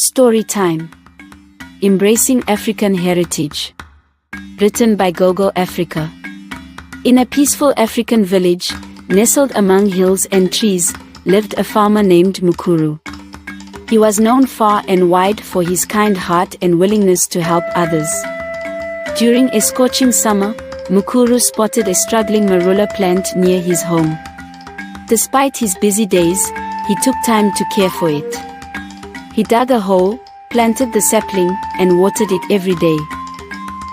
Story time. Embracing African Heritage. Written by Gogo Africa. In a peaceful African village, nestled among hills and trees, lived a farmer named Mukuru. He was known far and wide for his kind heart and willingness to help others. During a scorching summer, Mukuru spotted a struggling marula plant near his home. Despite his busy days, he took time to care for it. He dug a hole, planted the sapling, and watered it every day.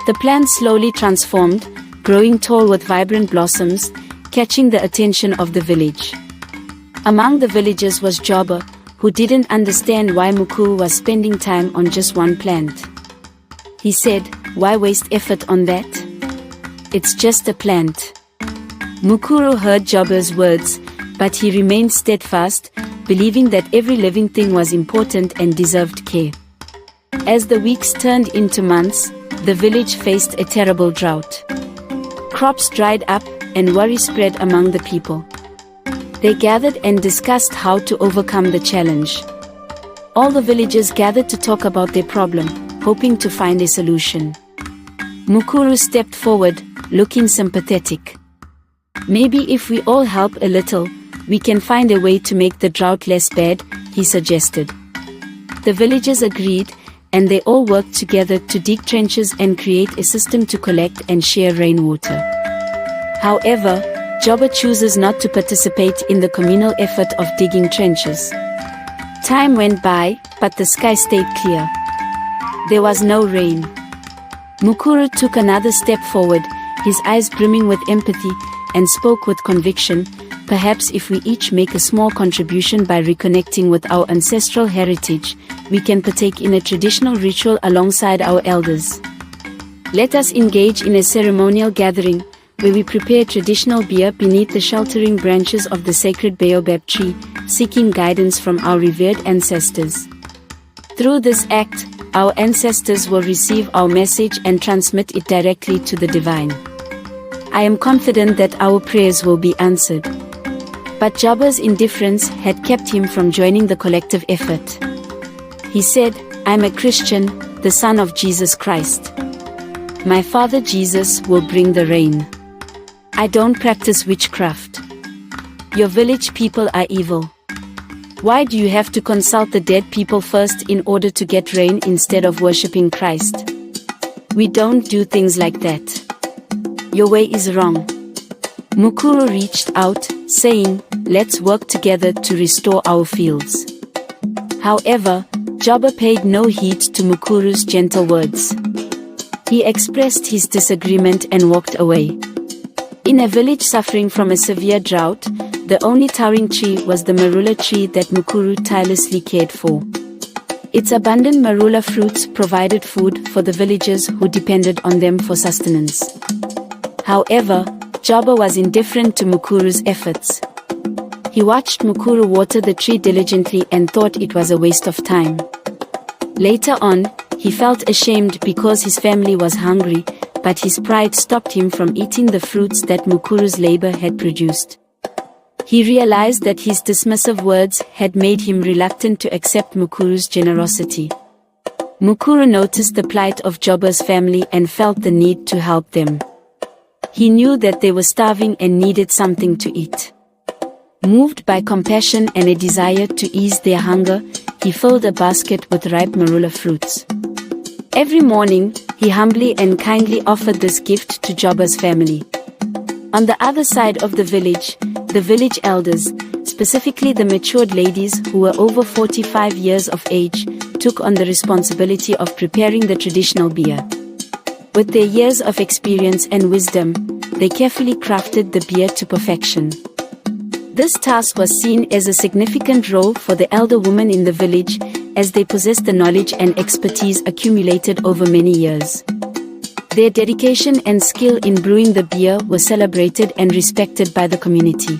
The plant slowly transformed, growing tall with vibrant blossoms, catching the attention of the village. Among the villagers was Joba, who didn't understand why Mukuru was spending time on just one plant. He said, "Why waste effort on that? It's just a plant." Mukuru heard Joba's words, but he remained steadfast, believing that every living thing was important and deserved care. As the weeks turned into months, the village faced a terrible drought. Crops dried up, and worry spread among the people. They gathered and discussed how to overcome the challenge. All the villagers gathered to talk about their problem, hoping to find a solution. Mukuru stepped forward, looking sympathetic. "Maybe if we all help a little, we can find a way to make the drought less bad," he suggested. The villagers agreed, and they all worked together to dig trenches and create a system to collect and share rainwater. However, Joba chooses not to participate in the communal effort of digging trenches. Time went by, but the sky stayed clear. There was no rain. Mukuru took another step forward, his eyes brimming with empathy, and spoke with conviction, "Perhaps if we each make a small contribution by reconnecting with our ancestral heritage, we can partake in a traditional ritual alongside our elders. Let us engage in a ceremonial gathering, where we prepare traditional beer beneath the sheltering branches of the sacred baobab tree, seeking guidance from our revered ancestors. Through this act, our ancestors will receive our message and transmit it directly to the divine. I am confident that our prayers will be answered." But Joba's indifference had kept him from joining the collective effort. He said, "I'm a Christian, the son of Jesus Christ. My father Jesus will bring the rain. I don't practice witchcraft. Your village people are evil. Why do you have to consult the dead people first in order to get rain instead of worshipping Christ? We don't do things like that. Your way is wrong." Mukuru reached out, saying, "Let's work together to restore our fields." However, Joba paid no heed to Mukuru's gentle words. He expressed his disagreement and walked away. In a village suffering from a severe drought, the only towering tree was the marula tree that Mukuru tirelessly cared for. Its abundant marula fruits provided food for the villagers who depended on them for sustenance. However, Joba was indifferent to Mukuru's efforts. He watched Mukuru water the tree diligently and thought it was a waste of time. Later on, he felt ashamed because his family was hungry, but his pride stopped him from eating the fruits that Mukuru's labor had produced. He realized that his dismissive words had made him reluctant to accept Mukuru's generosity. Mukuru noticed the plight of Joba's family and felt the need to help them. He knew that they were starving and needed something to eat. Moved by compassion and a desire to ease their hunger, he filled a basket with ripe marula fruits. Every morning, he humbly and kindly offered this gift to Joba's family. On the other side of the village elders, specifically the matured ladies who were over 45 years of age, took on the responsibility of preparing the traditional beer. With their years of experience and wisdom, they carefully crafted the beer to perfection. This task was seen as a significant role for the elder women in the village, as they possessed the knowledge and expertise accumulated over many years. Their dedication and skill in brewing the beer were celebrated and respected by the community.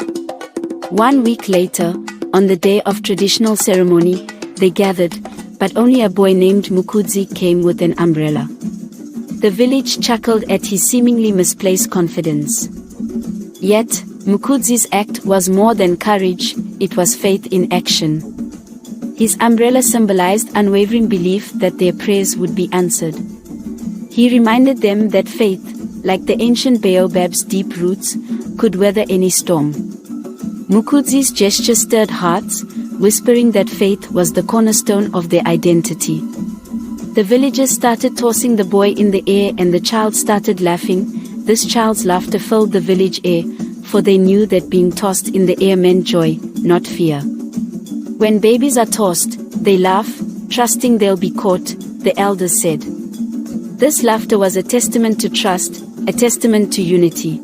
1 week later, on the day of traditional ceremony, they gathered, but only a boy named Mukudzi came with an umbrella. The village chuckled at his seemingly misplaced confidence. Yet, Mukudzi's act was more than courage, it was faith in action. His umbrella symbolized unwavering belief that their prayers would be answered. He reminded them that faith, like the ancient baobab's deep roots, could weather any storm. Mukudzi's gesture stirred hearts, whispering that faith was the cornerstone of their identity. The villagers started tossing the boy in the air and the child started laughing. This child's laughter filled the village air, for they knew that being tossed in the air meant joy, not fear. When babies are tossed, they laugh, trusting they'll be caught, the elders said. This laughter was a testament to trust, a testament to unity.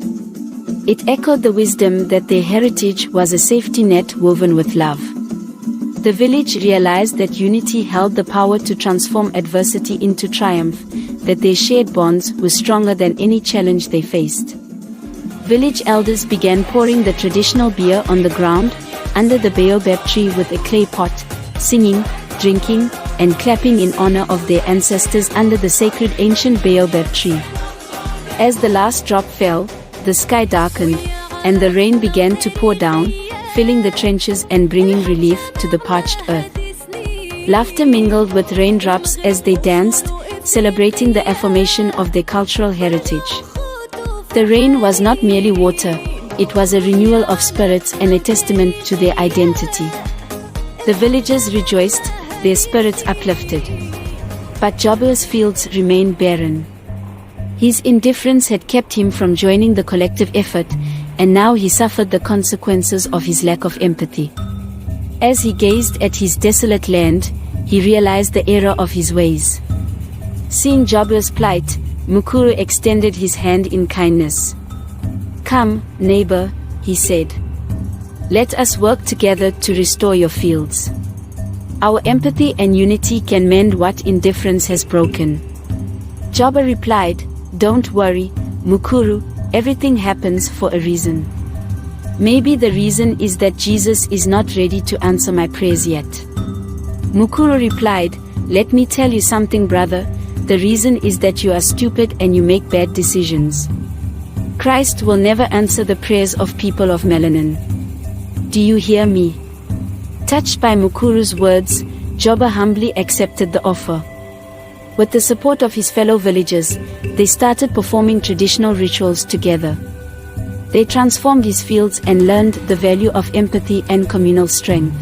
It echoed the wisdom that their heritage was a safety net woven with love. The village realized that unity held the power to transform adversity into triumph, that their shared bonds were stronger than any challenge they faced. Village elders began pouring the traditional beer on the ground, under the baobab tree with a clay pot, singing, drinking, and clapping in honor of their ancestors under the sacred ancient baobab tree. As the last drop fell, the sky darkened, and the rain began to pour down, filling the trenches and bringing relief to the parched earth. Laughter mingled with raindrops as they danced, celebrating the affirmation of their cultural heritage. The rain was not merely water, it was a renewal of spirits and a testament to their identity. The villagers rejoiced, their spirits uplifted. But Jobua's fields remained barren. His indifference had kept him from joining the collective effort, and now he suffered the consequences of his lack of empathy. As he gazed at his desolate land, he realized the error of his ways. Seeing Jobua's plight, Mukuru extended his hand in kindness. "Come, neighbor," he said. "Let us work together to restore your fields. Our empathy and unity can mend what indifference has broken." Jobua replied, "Don't worry, Mukuru, everything happens for a reason. Maybe the reason is that Jesus is not ready to answer my prayers yet." Mukuru replied, "Let me tell you something, brother, the reason is that you are stupid and you make bad decisions. Christ will never answer the prayers of people of melanin. Do you hear me?" Touched by Mukuru's words, Jobua humbly accepted the offer. With the support of his fellow villagers, they started performing traditional rituals together. They transformed his fields and learned the value of empathy and communal strength.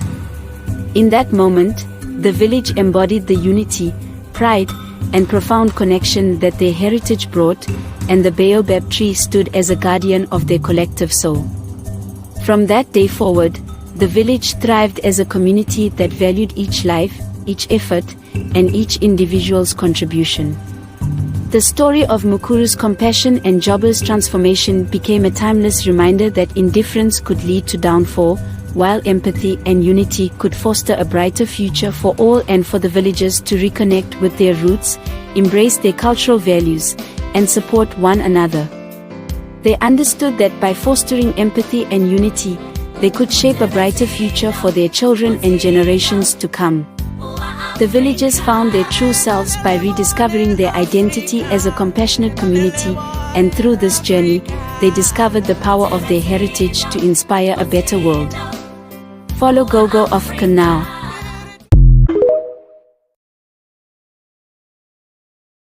In that moment, the village embodied the unity, pride, and profound connection that their heritage brought, and the baobab tree stood as a guardian of their collective soul. From that day forward, the village thrived as a community that valued each life, each effort, and each individual's contribution. The story of Mukuru's compassion and Jobua's transformation became a timeless reminder that indifference could lead to downfall, while empathy and unity could foster a brighter future for all, and for the villagers to reconnect with their roots, embrace their cultural values, and support one another. They understood that by fostering empathy and unity, they could shape a brighter future for their children and generations to come. The villagers found their true selves by rediscovering their identity as a compassionate community, and through this journey, they discovered the power of their heritage to inspire a better world. Follow Gogo Africa now.